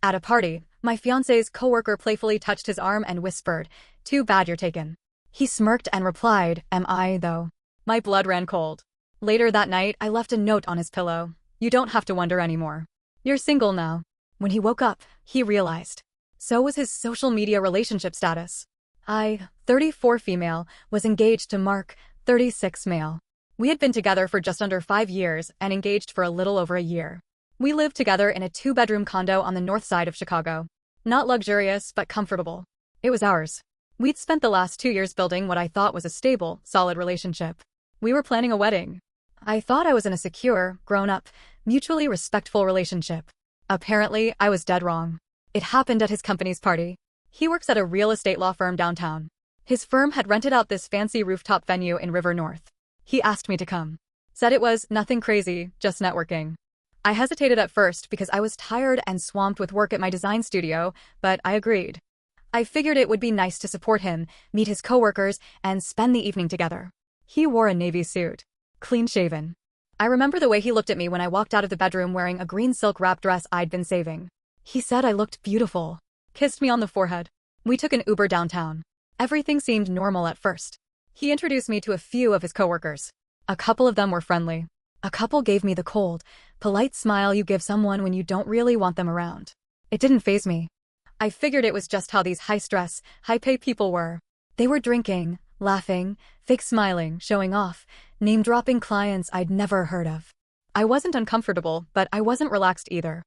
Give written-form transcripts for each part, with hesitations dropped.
At a party, my fiancé's coworker playfully touched his arm and whispered, "Too bad you're taken." He smirked and replied, "Am I, though?" My blood ran cold. Later that night, I left a note on his pillow. "You don't have to wonder anymore. You're single now." When he woke up, he realized. So was his social media relationship status. I, 34 female, was engaged to Mark, 36 male. We had been together for just under 5 years and engaged for a little over a year. We lived together in a 2-bedroom condo on the north side of Chicago. Not luxurious, but comfortable. It was ours. We'd spent the last 2 years building what I thought was a stable, solid relationship. We were planning a wedding. I thought I was in a secure, grown-up, mutually respectful relationship. Apparently, I was dead wrong. It happened at his company's party. He works at a real estate law firm downtown. His firm had rented out this fancy rooftop venue in River North. He asked me to come. Said it was nothing crazy, just networking. I hesitated at first because I was tired and swamped with work at my design studio, but I agreed. I figured it would be nice to support him, meet his coworkers, and spend the evening together. He wore a navy suit. Clean-shaven. I remember the way he looked at me when I walked out of the bedroom wearing a green silk wrap dress I'd been saving. He said I looked beautiful. Kissed me on the forehead. We took an Uber downtown. Everything seemed normal at first. He introduced me to a few of his coworkers. A couple of them were friendly. A couple gave me the cold, polite smile you give someone when you don't really want them around. It didn't faze me. I figured it was just how these high-stress, high-pay people were. They were drinking, laughing, fake smiling, showing off, name-dropping clients I'd never heard of. I wasn't uncomfortable, but I wasn't relaxed either.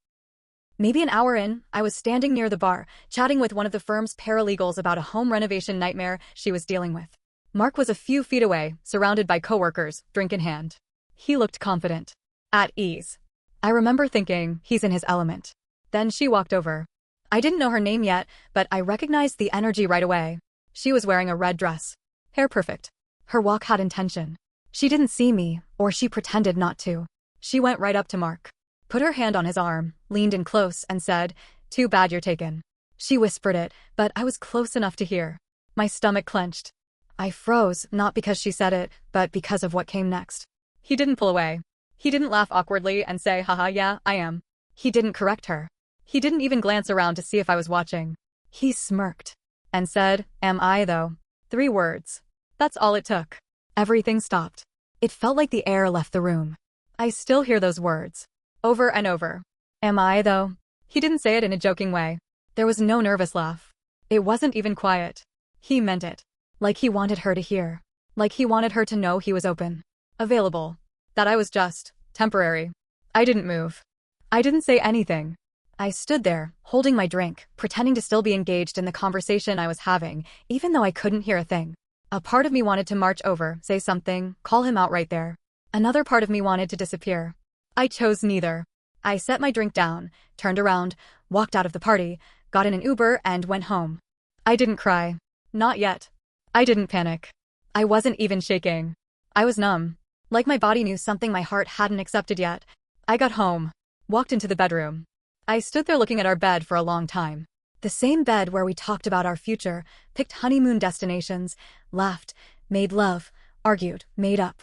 Maybe an hour in, I was standing near the bar, chatting with one of the firm's paralegals about a home renovation nightmare she was dealing with. Mark was a few feet away, surrounded by coworkers, drink in hand. He looked confident. At ease. I remember thinking, he's in his element. Then she walked over. I didn't know her name yet, but I recognized the energy right away. She was wearing a red dress. Hair perfect. Her walk had intention. She didn't see me, or she pretended not to. She went right up to Mark. Put her hand on his arm, leaned in close, and said, "Too bad you're taken." She whispered it, but I was close enough to hear. My stomach clenched. I froze, not because she said it, but because of what came next. He didn't pull away. He didn't laugh awkwardly and say, "Haha, yeah, I am." He didn't correct her. He didn't even glance around to see if I was watching. He smirked. And said, "Am I, though?" 3 words. That's all it took. Everything stopped. It felt like the air left the room. I still hear those words. Over and over. Am I, though? He didn't say it in a joking way. There was no nervous laugh. It wasn't even quiet. He meant it. Like he wanted her to hear. Like he wanted her to know he was open. Available. That I was just temporary. I didn't move. I didn't say anything. I stood there, holding my drink, pretending to still be engaged in the conversation I was having, even though I couldn't hear a thing. A part of me wanted to march over, say something, call him out right there. Another part of me wanted to disappear. I chose neither. I set my drink down, turned around, walked out of the party, got in an Uber, and went home. I didn't cry. Not yet. I didn't panic. I wasn't even shaking. I was numb. Like my body knew something my heart hadn't accepted yet. I got home. Walked into the bedroom. I stood there looking at our bed for a long time. The same bed where we talked about our future, picked honeymoon destinations, laughed, made love, argued, made up.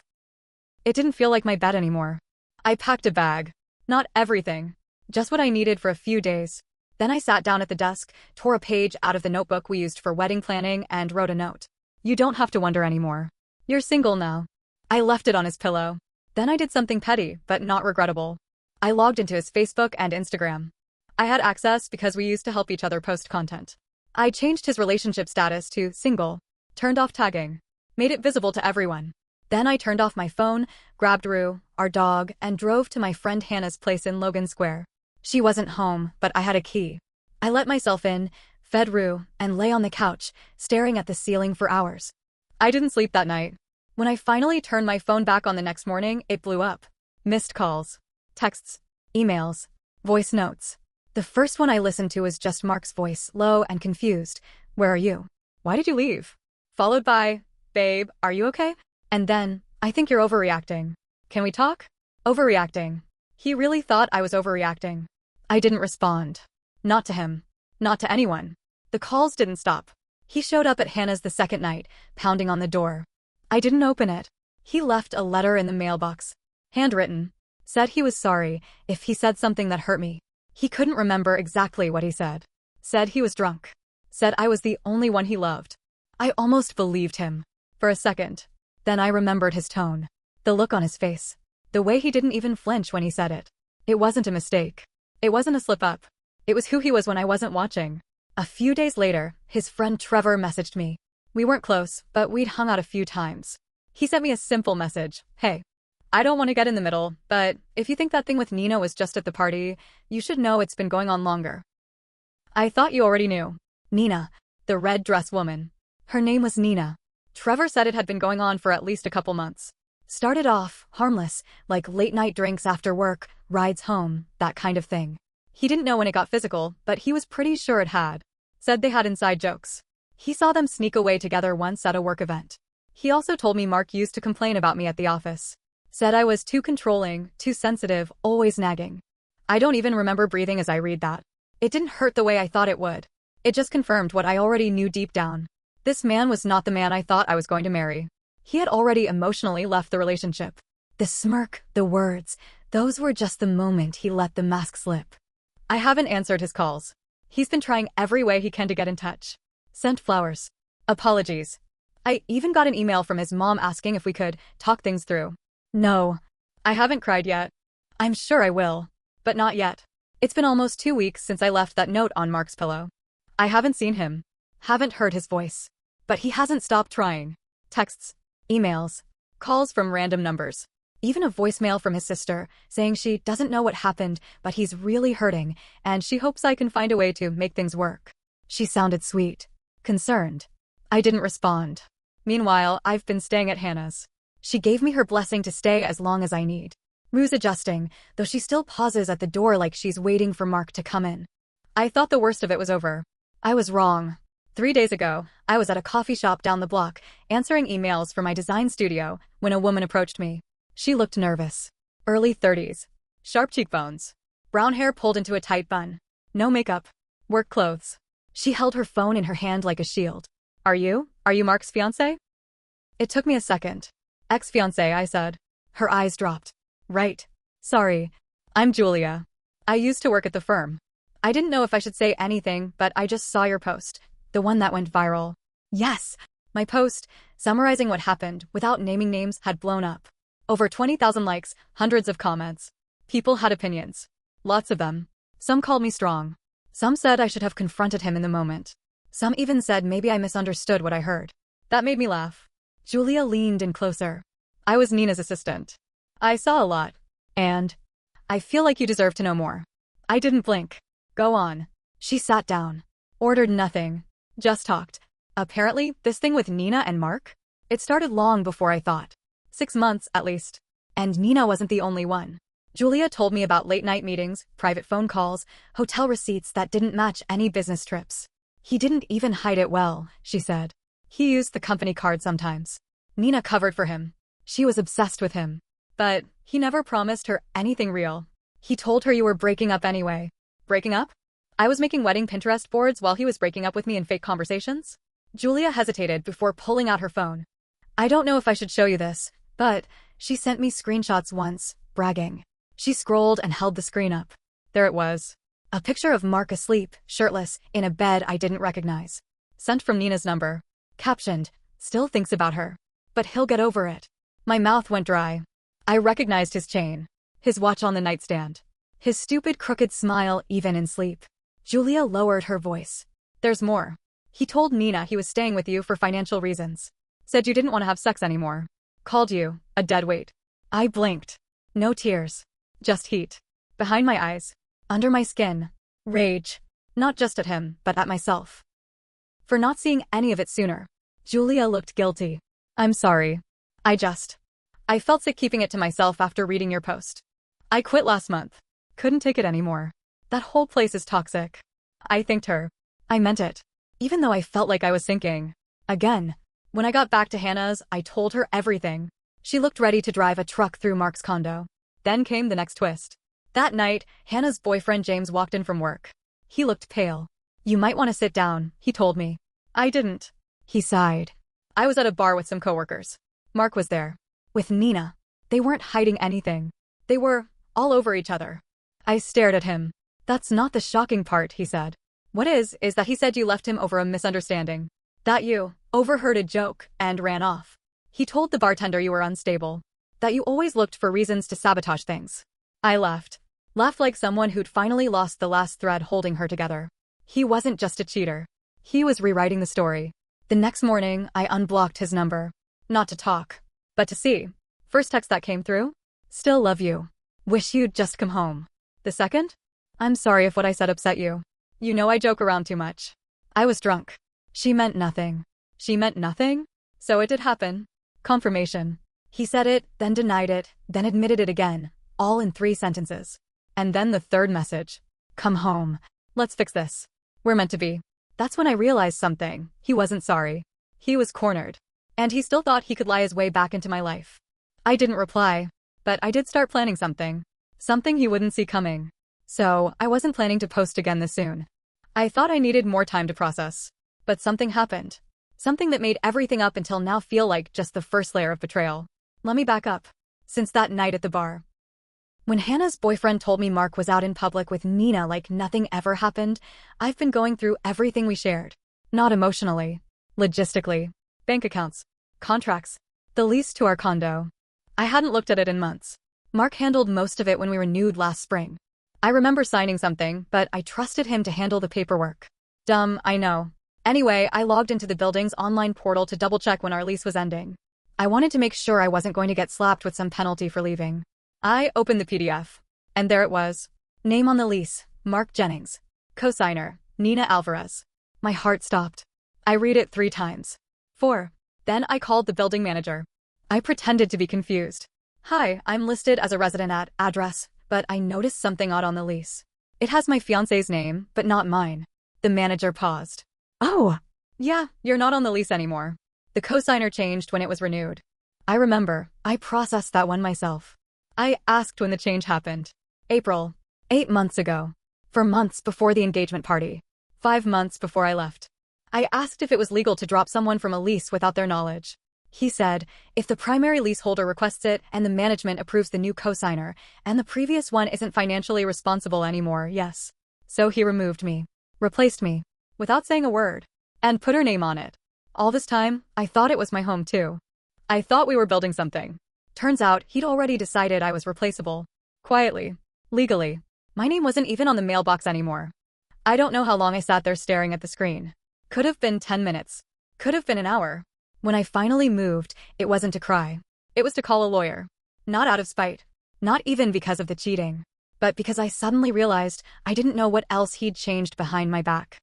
It didn't feel like my bed anymore. I packed a bag. Not everything. Just what I needed for a few days. Then I sat down at the desk, tore a page out of the notebook we used for wedding planning, and wrote a note. "You don't have to wonder anymore. You're single now." I left it on his pillow. Then I did something petty, but not regrettable. I logged into his Facebook and Instagram. I had access because we used to help each other post content. I changed his relationship status to single, turned off tagging, made it visible to everyone. Then I turned off my phone, grabbed Rue, our dog, and drove to my friend Hannah's place in Logan Square. She wasn't home, but I had a key. I let myself in, fed Rue, and lay on the couch, staring at the ceiling for hours. I didn't sleep that night. When I finally turned my phone back on the next morning, it blew up. Missed calls, texts, emails, voice notes. The first one I listened to was just Mark's voice, low and confused. "Where are you? Why did you leave?" Followed by, "Babe, are you okay?" And then, "I think you're overreacting. Can we talk?" Overreacting. He really thought I was overreacting. I didn't respond. Not to him. Not to anyone. The calls didn't stop. He showed up at Hannah's the second night, pounding on the door. I didn't open it. He left a letter in the mailbox. Handwritten. Said he was sorry if he said something that hurt me. He couldn't remember exactly what he said. Said he was drunk. Said I was the only one he loved. I almost believed him. For a second. Then I remembered his tone. The look on his face. The way he didn't even flinch when he said it. It wasn't a mistake. It wasn't a slip-up. It was who he was when I wasn't watching. A few days later, his friend Trevor messaged me. We weren't close, but we'd hung out a few times. He sent me a simple message. Hey, I don't want to get in the middle, but if you think that thing with Nina was just at the party, you should know it's been going on longer. I thought you already knew. Nina, the red dress woman. Her name was Nina. Trevor said it had been going on for at least a couple months. Started off harmless, like late-night drinks after work, rides home, that kind of thing. He didn't know when it got physical, but he was pretty sure it had. Said they had inside jokes. He saw them sneak away together once at a work event. He also told me Mark used to complain about me at the office. Said I was too controlling, too sensitive, always nagging. I don't even remember breathing as I read that. It didn't hurt the way I thought it would. It just confirmed what I already knew deep down. This man was not the man I thought I was going to marry. He had already emotionally left the relationship. The smirk, the words, those were just the moment he let the mask slip. I haven't answered his calls. He's been trying every way he can to get in touch. Sent flowers. Apologies. I even got an email from his mom asking if we could talk things through. No. I haven't cried yet. I'm sure I will. But not yet. It's been almost 2 weeks since I left that note on Mark's pillow. I haven't seen him. Haven't heard his voice. But he hasn't stopped trying. Texts. Emails. Calls from random numbers. Even a voicemail from his sister, saying she doesn't know what happened, but he's really hurting, and she hopes I can find a way to make things work. She sounded sweet. Concerned. I didn't respond. Meanwhile, I've been staying at Hannah's. She gave me her blessing to stay as long as I need. Moves adjusting, though she still pauses at the door like she's waiting for Mark to come in. I thought the worst of it was over. I was wrong. 3 days ago, I was at a coffee shop down the block, answering emails for my design studio, when a woman approached me. She looked nervous. Early 30s. Sharp cheekbones. Brown hair pulled into a tight bun. No makeup. Work clothes. She held her phone in her hand like a shield. Are you Mark's fiancé? It took me a second. Ex-fiancé, I said. Her eyes dropped. Right. Sorry. I'm Julia. I used to work at the firm. I didn't know if I should say anything, but I just saw your post. The one that went viral. Yes. My post, summarizing what happened without naming names, had blown up. Over 20,000 likes, hundreds of comments. People had opinions. Lots of them. Some called me strong. Some said I should have confronted him in the moment. Some even said maybe I misunderstood what I heard. That made me laugh. Julia leaned in closer. I was Nina's assistant. I saw a lot. And I feel like you deserve to know more. I didn't blink. Go on. She sat down. Ordered nothing. Just talked. Apparently, this thing with Nina and Mark? It started long before I thought. 6 months, at least. And Nina wasn't the only one. Julia told me about late-night meetings, private phone calls, hotel receipts that didn't match any business trips. He didn't even hide it well, she said. He used the company card sometimes. Nina covered for him. She was obsessed with him. But he never promised her anything real. He told her you were breaking up anyway. Breaking up? I was making wedding Pinterest boards while he was breaking up with me in fake conversations? Julia hesitated before pulling out her phone. I don't know if I should show you this, but she sent me screenshots once, bragging. She scrolled and held the screen up. There it was. A picture of Mark asleep, shirtless, in a bed I didn't recognize. Sent from Nina's number. Captioned, still thinks about her. But he'll get over it. My mouth went dry. I recognized his chain. His watch on the nightstand. His stupid crooked smile even in sleep. Julia lowered her voice. There's more. He told Nina he was staying with you for financial reasons. Said you didn't want to have sex anymore. Called you a dead weight. I blinked. No tears. Just heat. Behind my eyes. Under my skin. Rage. Not just at him, but at myself. For not seeing any of it sooner. Julia looked guilty. I'm sorry. I felt sick keeping it to myself after reading your post. I quit last month. Couldn't take it anymore. That whole place is toxic. I thanked her. I meant it. Even though I felt like I was sinking. Again. When I got back to Hannah's, I told her everything. She looked ready to drive a truck through Mark's condo. Then came the next twist. That night, Hannah's boyfriend James walked in from work. He looked pale. You might want to sit down, he told me. I didn't. He sighed. I was at a bar with some coworkers. Mark was there. With Nina. They weren't hiding anything. They were all over each other. I stared at him. That's not the shocking part, he said. What is that he said you left him over a misunderstanding. That you overheard a joke and ran off. He told the bartender you were unstable. That you always looked for reasons to sabotage things. I laughed. Laughed like someone who'd finally lost the last thread holding her together. He wasn't just a cheater. He was rewriting the story. The next morning, I unblocked his number. Not to talk, but to see. First text that came through? Still love you. Wish you'd just come home. The second? I'm sorry if what I said upset you. You know I joke around too much. I was drunk. She meant nothing. She meant nothing? So it did happen. Confirmation. He said it, then denied it, then admitted it again, all in 3 sentences. And then the third message. Come home. Let's fix this. We're meant to be. That's when I realized something. He wasn't sorry. He was cornered. And he still thought he could lie his way back into my life. I didn't reply, but I did start planning something. Something he wouldn't see coming. So, I wasn't planning to post again this soon. I thought I needed more time to process. But something happened. Something that made everything up until now feel like just the first layer of betrayal. Let me back up. Since that night at the bar. When Hannah's boyfriend told me Mark was out in public with Nina like nothing ever happened, I've been going through everything we shared. Not emotionally. Logistically. Bank accounts. Contracts. The lease to our condo. I hadn't looked at it in months. Mark handled most of it when we renewed last spring. I remember signing something, but I trusted him to handle the paperwork. Dumb, I know. Anyway, I logged into the building's online portal to double-check when our lease was ending. I wanted to make sure I wasn't going to get slapped with some penalty for leaving. I opened the PDF. And there it was. Name on the lease, Mark Jennings. Cosigner, Nina Alvarez. My heart stopped. I read it 3 times. 4. Then I called the building manager. I pretended to be confused. Hi, I'm listed as a resident at address, but I noticed something odd on the lease. It has my fiancé's name, but not mine. The manager paused. Oh, yeah, you're not on the lease anymore. The cosigner changed when it was renewed. I remember, I processed that one myself. I asked when the change happened. April. 8 months ago. For months before the engagement party. 5 months before I left. I asked if it was legal to drop someone from a lease without their knowledge. He said, if the primary leaseholder requests it and the management approves the new cosigner, and the previous one isn't financially responsible anymore, yes. So he removed me. Replaced me. Without saying a word. And put her name on it. All this time, I thought it was my home too. I thought we were building something. Turns out, he'd already decided I was replaceable. Quietly. Legally. My name wasn't even on the mailbox anymore. I don't know how long I sat there staring at the screen. Could have been 10 minutes. Could have been an hour. When I finally moved, it wasn't to cry. It was to call a lawyer. Not out of spite. Not even because of the cheating. But because I suddenly realized I didn't know what else he'd changed behind my back.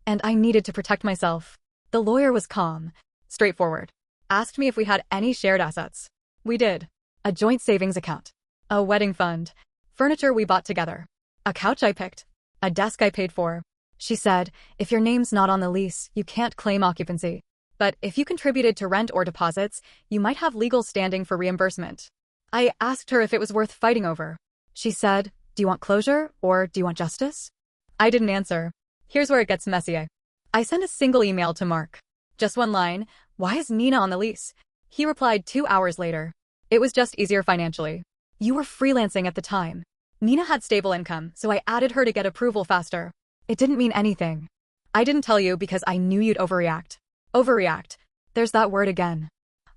And I needed to protect myself. The lawyer was calm. Straightforward. Asked me if we had any shared assets. We did. A joint savings account. A wedding fund. Furniture we bought together. A couch I picked. A desk I paid for. She said, if your name's not on the lease, you can't claim occupancy. But if you contributed to rent or deposits, you might have legal standing for reimbursement. I asked her if it was worth fighting over. She said, do you want closure or do you want justice? I didn't answer. Here's where it gets messy. I sent a single email to Mark. Just one line, why is Nina on the lease? He replied 2 hours later. It was just easier financially. You were freelancing at the time. Nina had stable income, so I added her to get approval faster. It didn't mean anything. I didn't tell you because I knew you'd overreact. Overreact. There's that word again.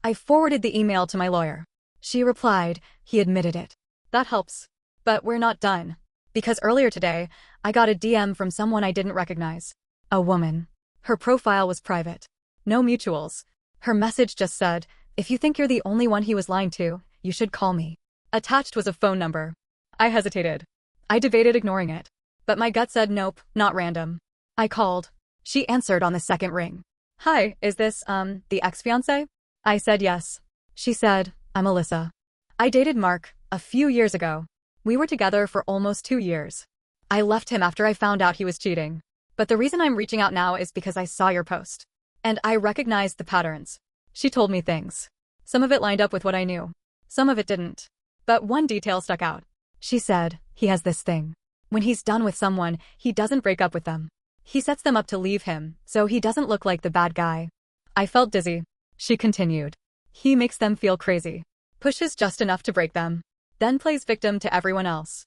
I forwarded the email to my lawyer. She replied, he admitted it. That helps. But we're not done. Because earlier today, I got a DM from someone I didn't recognize. A woman. Her profile was private. No mutuals. Her message just said, if you think you're the only one he was lying to, you should call me. Attached was a phone number. I hesitated. I debated ignoring it. But my gut said nope, not random. I called. She answered on the second ring. Hi, is this, the ex-fiancé? I said yes. She said, I'm Alyssa. I dated Mark, a few years ago. We were together for almost 2 years. I left him after I found out he was cheating. But the reason I'm reaching out now is because I saw your post. And I recognized the patterns. She told me things. Some of it lined up with what I knew. Some of it didn't. But one detail stuck out. She said, he has this thing. When he's done with someone, he doesn't break up with them. He sets them up to leave him, so he doesn't look like the bad guy. I felt dizzy. She continued. He makes them feel crazy. Pushes just enough to break them. Then plays victim to everyone else.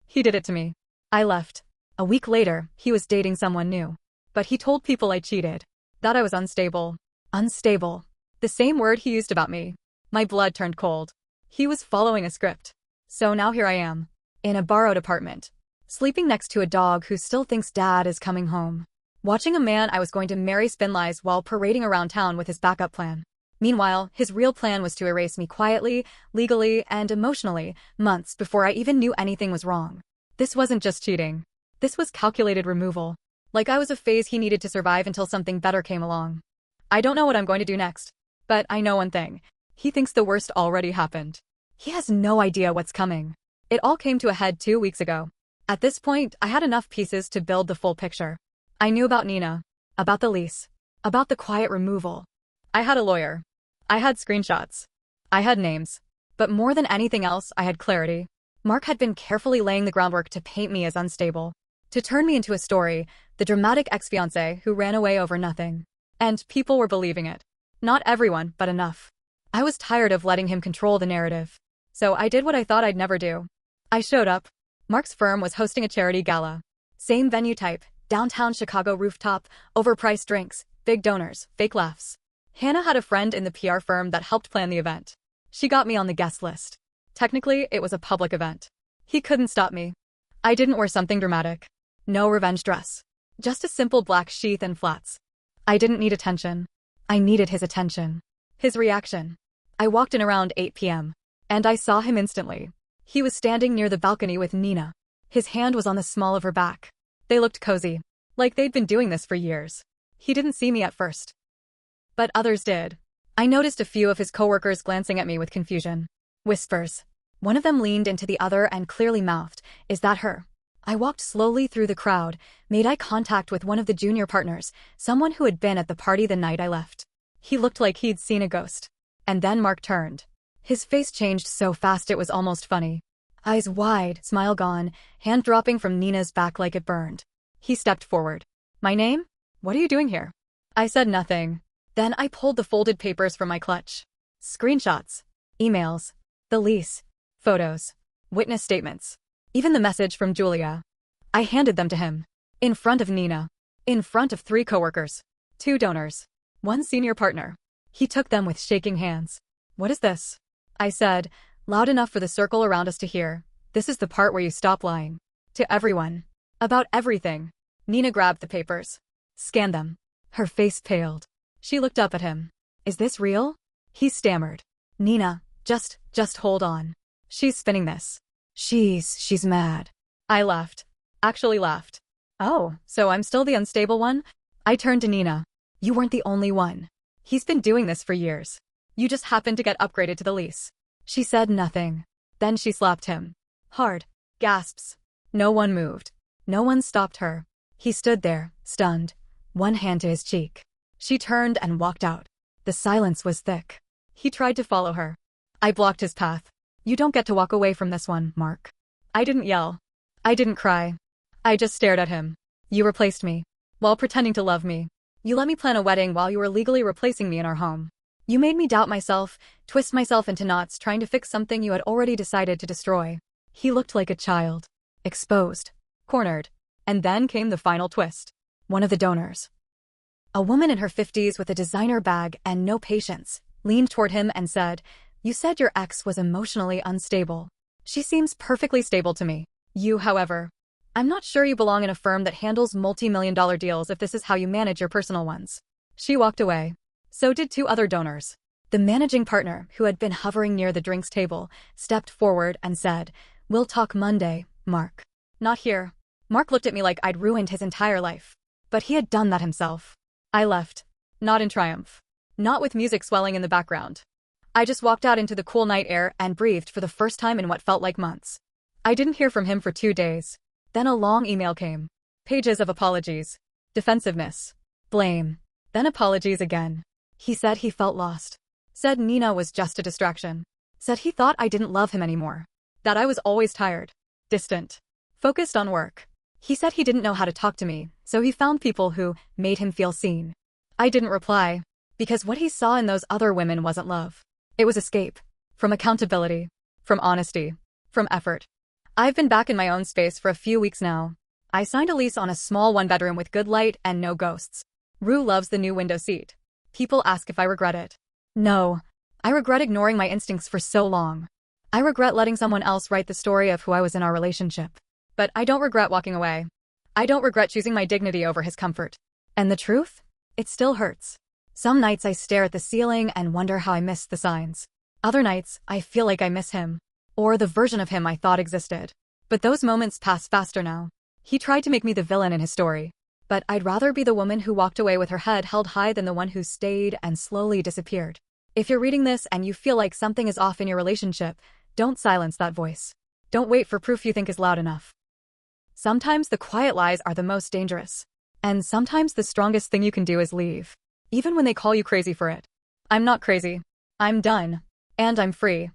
He did it to me. I left. A week later, he was dating someone new. But he told people I cheated. That I was unstable. Unstable. The same word he used about me. My blood turned cold. He was following a script. So now here I am. In a borrowed apartment. Sleeping next to a dog who still thinks dad is coming home. Watching a man I was going to marry spin lies while parading around town with his backup plan. Meanwhile, his real plan was to erase me quietly, legally, and emotionally, months before I even knew anything was wrong. This wasn't just cheating. This was calculated removal. Like I was a phase he needed to survive until something better came along. I don't know what I'm going to do next. But I know one thing. He thinks the worst already happened. He has no idea what's coming. It all came to a head 2 weeks ago. At this point, I had enough pieces to build the full picture. I knew about Nina. About the lease. About the quiet removal. I had a lawyer. I had screenshots. I had names. But more than anything else, I had clarity. Mark had been carefully laying the groundwork to paint me as unstable. To turn me into a story, the dramatic ex-fiancé who ran away over nothing. And people were believing it. Not everyone, but enough. I was tired of letting him control the narrative. So I did what I thought I'd never do. I showed up. Mark's firm was hosting a charity gala. Same venue type, downtown Chicago rooftop, overpriced drinks, big donors, fake laughs. Hannah had a friend in the PR firm that helped plan the event. She got me on the guest list. Technically, it was a public event. He couldn't stop me. I didn't wear something dramatic. No revenge dress. Just a simple black sheath and flats. I didn't need attention. I needed his attention. His reaction. I walked in around 8 p.m. And I saw him instantly. He was standing near the balcony with Nina. His hand was on the small of her back. They looked cozy. Like they'd been doing this for years. He didn't see me at first. But others did. I noticed a few of his coworkers glancing at me with confusion. Whispers. One of them leaned into the other and clearly mouthed, "Is that her?" I walked slowly through the crowd, made eye contact with one of the junior partners, someone who had been at the party the night I left. He looked like he'd seen a ghost. And then Mark turned. His face changed so fast it was almost funny. Eyes wide, smile gone, hand dropping from Nina's back like it burned. He stepped forward. "My name? What are you doing here?" I said nothing. Then I pulled the folded papers from my clutch. Screenshots. Emails. The lease. Photos. Witness statements. Even the message from Julia. I handed them to him. In front of Nina. In front of 3 coworkers. 2 donors. 1 senior partner. He took them with shaking hands. "What is this?" I said, loud enough for the circle around us to hear. "This is the part where you stop lying. To everyone. About everything." Nina grabbed the papers. Scanned them. Her face paled. She looked up at him. "Is this real?" He stammered. "Nina, just hold on. She's spinning this. She's mad." I laughed. Actually laughed. "Oh, so I'm still the unstable one?" I turned to Nina. "You weren't the only one. He's been doing this for years. You just happened to get upgraded to the lease." She said nothing. Then she slapped him. Hard. Gasps. No one moved. No one stopped her. He stood there, stunned, one hand to his cheek. She turned and walked out. The silence was thick. He tried to follow her. I blocked his path. "You don't get to walk away from this one, Mark." I didn't yell. I didn't cry. I just stared at him. "You replaced me. While pretending to love me. You let me plan a wedding while you were legally replacing me in our home. You made me doubt myself, twist myself into knots trying to fix something you had already decided to destroy." He looked like a child. Exposed. Cornered. And then came the final twist. One of the donors. A woman in her 50s with a designer bag and no patience, leaned toward him and said, "You said your ex was emotionally unstable. She seems perfectly stable to me. You, however. I'm not sure you belong in a firm that handles multi-million-dollar deals if this is how you manage your personal ones." She walked away. So did 2 other donors. The managing partner, who had been hovering near the drinks table, stepped forward and said, "We'll talk Monday, Mark." "Not here." Mark looked at me like I'd ruined his entire life. But he had done that himself. I left. Not in triumph. Not with music swelling in the background. I just walked out into the cool night air and breathed for the first time in what felt like months. I didn't hear from him for 2 days. Then a long email came. Pages of apologies. Defensiveness. Blame. Then apologies again. He said he felt lost. Said Nina was just a distraction. Said he thought I didn't love him anymore. That I was always tired. Distant. Focused on work. He said he didn't know how to talk to me, so he found people who made him feel seen. I didn't reply. Because what he saw in those other women wasn't love. It was escape. From accountability. From honesty. From effort. I've been back in my own space for a few weeks now. I signed a lease on a small one-bedroom with good light and no ghosts. Rue loves the new window seat. People ask if I regret it. No. I regret ignoring my instincts for so long. I regret letting someone else write the story of who I was in our relationship. But I don't regret walking away. I don't regret choosing my dignity over his comfort. And the truth? It still hurts. Some nights I stare at the ceiling and wonder how I missed the signs. Other nights, I feel like I miss him. Or the version of him I thought existed. But those moments pass faster now. He tried to make me the villain in his story. But I'd rather be the woman who walked away with her head held high than the one who stayed and slowly disappeared. If you're reading this and you feel like something is off in your relationship, don't silence that voice. Don't wait for proof you think is loud enough. Sometimes the quiet lies are the most dangerous. And sometimes the strongest thing you can do is leave. Even when they call you crazy for it. I'm not crazy. I'm done. And I'm free.